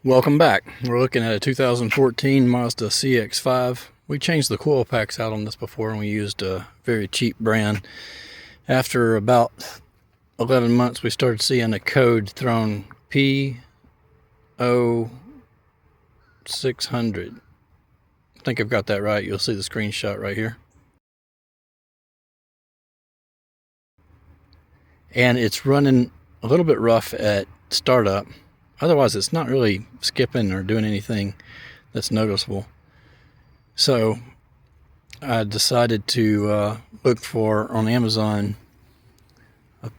Welcome back. We're looking at a 2014 Mazda CX-5. We changed the coil packs out on this before, and we used a very cheap brand. After about 11 months, we started seeing a code thrown, P0600. I think I've got that right. You'll see the screenshot right here. And it's running a little bit rough at startup. Otherwise, it's not really skipping or doing anything that's noticeable. So I decided to look for, on Amazon, a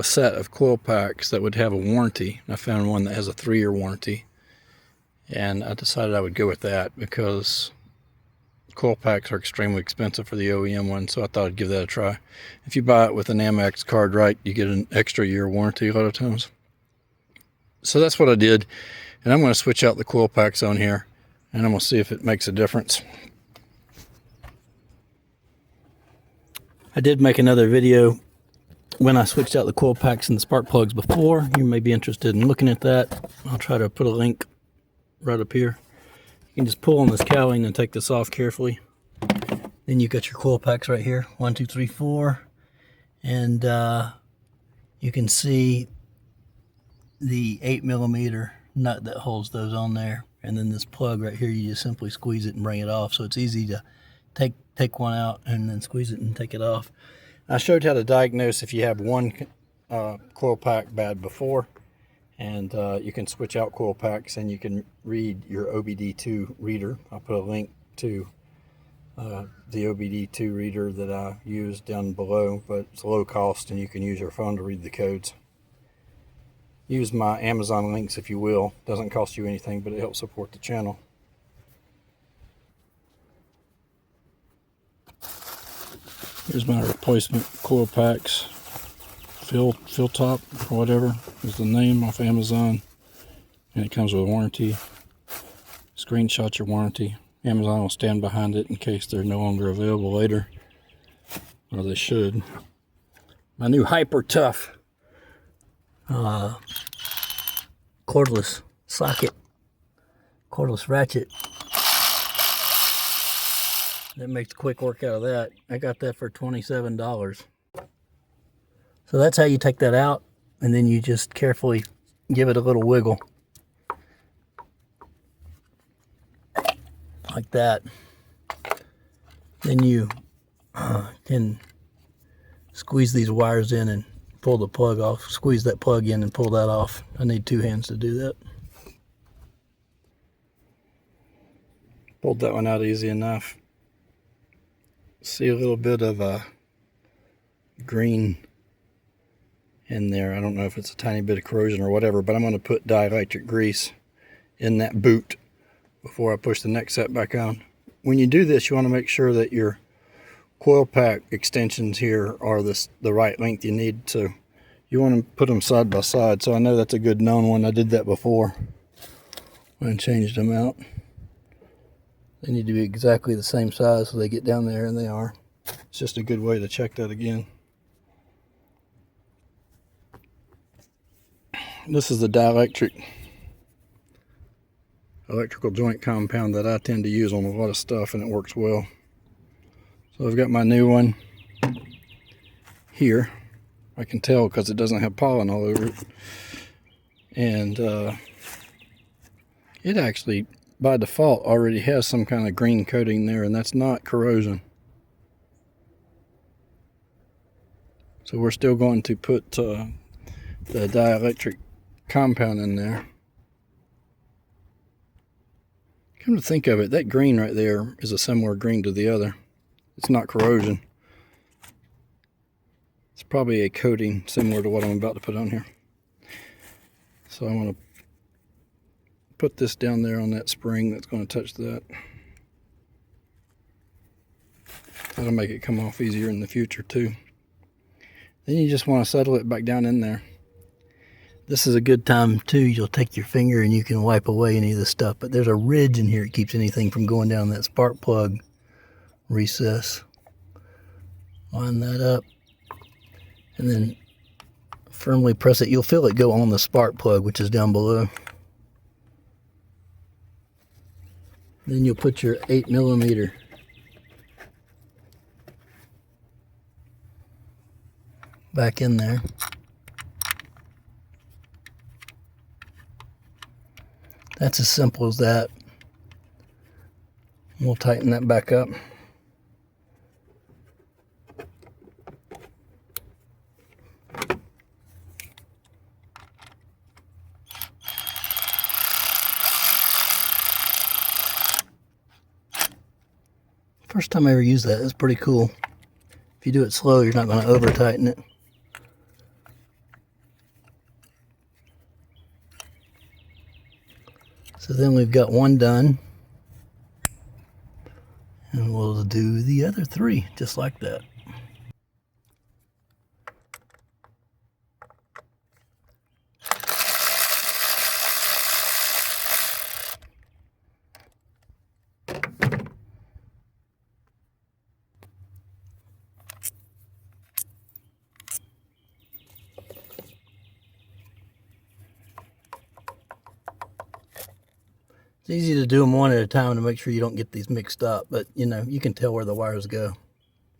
set of coil packs that would have a warranty. I found one that has a 3-year warranty. And I decided I would go with that because coil packs are extremely expensive for the OEM one, so I thought I'd give that a try. If you buy it with an Amex card right, you get an extra year warranty a lot of times. So that's what I did, and I'm going to switch out the coil packs on here, and I'm going to see if it makes a difference. I did make another video when I switched out the coil packs and the spark plugs before. You may be interested in looking at that. I'll try to put a link right up here. You can just pull on this cowling and take this off carefully. Then you've got your coil packs right here, 1, 2, 3, 4, and you can see the 8mm nut that holds those on there, and then this plug right here, you just simply squeeze it and bring it off. So it's easy to take one out and then squeeze it and take it off. I showed how to diagnose if you have one coil pack bad before, and you can switch out coil packs and you can read your OBD2 reader. I'll put a link to the OBD2 reader that I use down below, but it's low cost and you can use your phone to read the codes. Use my Amazon links if you will. Doesn't cost you anything, but it helps support the channel. Here's my replacement coil packs. PhilTop or whatever is the name off Amazon, and it comes with a warranty. Screenshot your warranty. Amazon will stand behind it in case they're no longer available later, or they should. My new Hyper Tough cordless socket, cordless ratchet. That makes quick work out of that. I got that for $27. So that's how you take that out, and then you just carefully give it a little wiggle. Like that. Then you can squeeze these wires in and pull the plug off. Squeeze that plug in and pull that off. I need 2 hands to do that. Pulled that one out easy enough. See a little bit of green in there. I don't know if it's a tiny bit of corrosion or whatever, but I'm going to put dielectric grease in that boot before I push the next set back on. When you do this, you want to make sure that your coil pack extensions here are the right length you need. So you want to put them side by side. So I know that's a good known one. I did that before and changed them out. They need to be exactly the same size so they get down there, and they are. It's just a good way to check that again. This is the Dielectric electrical joint compound that I tend to use on a lot of stuff, and it works well. So I've got my new one here. I can tell because it doesn't have pollen all over it. And it actually, by default, already has some kind of green coating there, and that's not corrosion. So we're still going to put the dielectric compound in there. Come to think of it, that green right there is a similar green to the other. It's not corrosion. It's probably a coating similar to what I'm about to put on here. So I'm going to put this down there on that spring that's going to touch that. That'll make it come off easier in the future too. Then you just want to settle it back down in there. This is a good time too. You'll take your finger and you can wipe away any of the stuff, but there's a ridge in here that keeps anything from going down that spark plug recess. Line that up, and then Firmly press it. You'll feel it go on the spark plug, which is down below. Then you'll put your 8mm back in there. That's as simple as that. We'll tighten that back up. First time I ever used that, it's pretty cool. If you do it slow, you're not going to over tighten it. So then we've got one done. And we'll do the other 3 just like that. It's easy to do them one at a time to make sure you don't get these mixed up, but you know, you can tell where the wires go.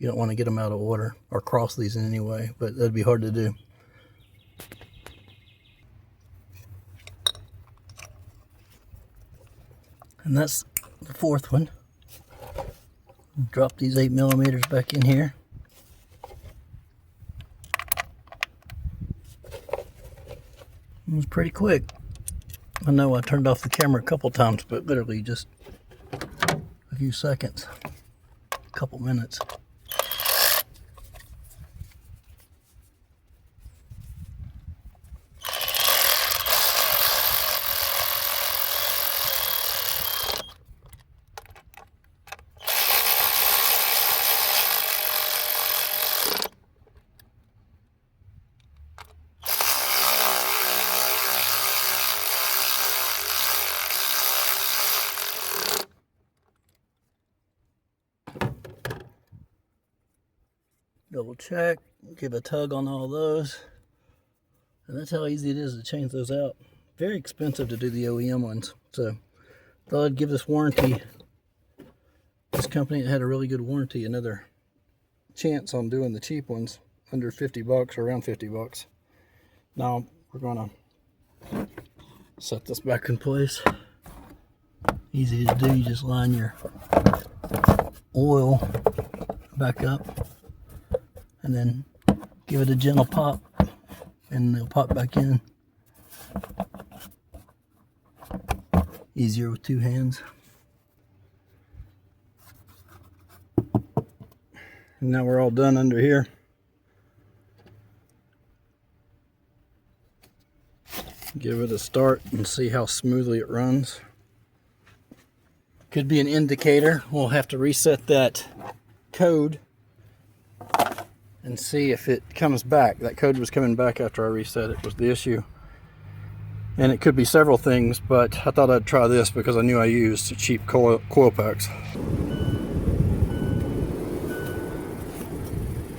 You don't want to get them out of order or cross these in any way, but that'd be hard to do. And that's the 4th one. Drop these 8mm back in here. It was pretty quick. I know I turned off the camera a couple times, but literally just a few seconds, a couple minutes. Double check, give a tug on all those, and that's how easy it is to change those out. Very expensive to do the OEM ones, so thought I'd give this warranty, this company that had a really good warranty, another chance on doing the cheap ones under 50 bucks or around 50 bucks. Now we're gonna set this back in place. Easy to do, you just line your oil back up and then give it a gentle pop and they'll pop back in. Easier with 2 hands. And now we're all done under here. Give it a start and see how smoothly it runs. Could be an indicator. We'll have to reset that code and see if it comes back. That code was coming back after I reset it, was the issue. And it could be several things, but I thought I'd try this because I knew I used cheap coil packs.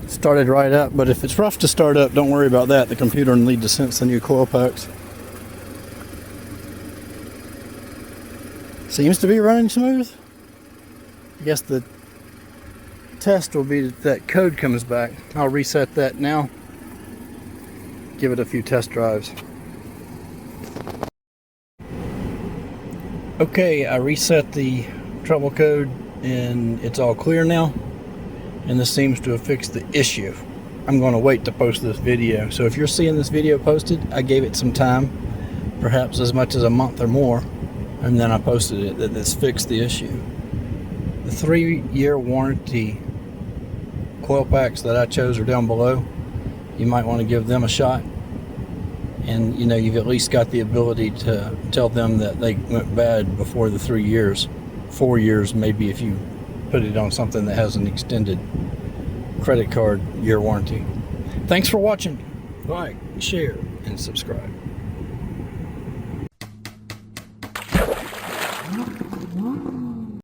Started right up, but if it's rough to start up, don't worry about that. The computer will need to sense the new coil packs. Seems to be running smooth. I guess the test will be that code comes back. I'll reset that now. Give it a few test drives. Okay, I reset the trouble code and it's all clear now. And this seems to have fixed the issue. I'm going to wait to post this video. So if you're seeing this video posted, I gave it some time, perhaps as much as a month or more, and then I posted it that this fixed the issue. The 3-year warranty coil packs that I chose are down below. You might want to give them a shot. And you know, you've at least got the ability to tell them that they went bad before the 3 years. 4 years maybe if you put it on something that has an extended credit card year warranty. Thanks for watching. Like, share, and subscribe.